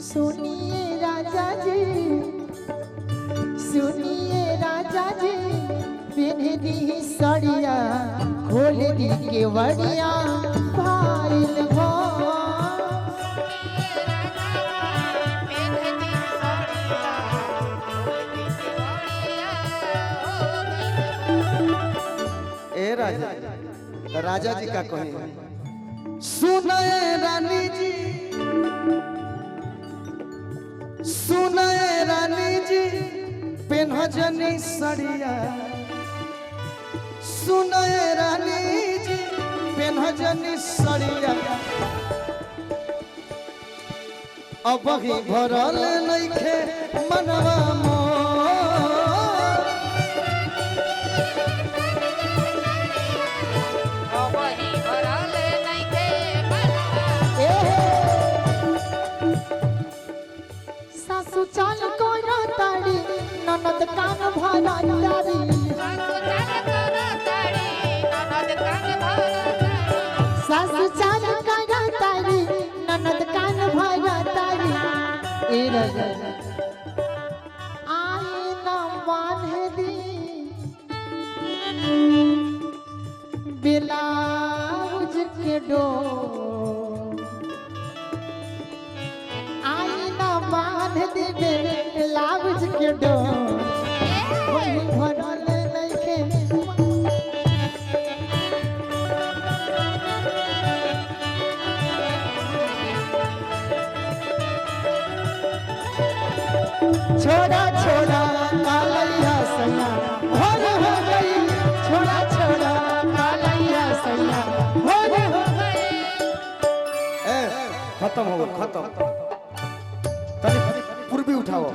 सुनिए राजा जी, सुनिए राजा जी, पिन दी सड़िया खोल दी के वड़िया भाईल भो। ए राजा, राजा जी का कहे सुनाए रानी जी, सुनाए रानी जी, पेन्हजनी सड़िया, सुनाए रानी जी, पेन्हजनी सड़िया, अब ही भरल नइखे मनवा मोर, अब ही भरल नइखे मनवा। सासु चाल को ताड़ी ननद कान भरा ताड़ी, सासु चाल को ताड़ी ननद कान भरा ताड़ी। ए राजा आई न बांध दी ब्लाउज के डोर, आई न बांध दी ब्लाउज के डोर, वही भरल नइखे। छोड़ा छोड़ा कालैया सैया भोर हो गई, छोड़ा छोड़ा कालैया सैया भोर हो गई। खत्म हो खत्म, तनी पूर्वी उठाओ।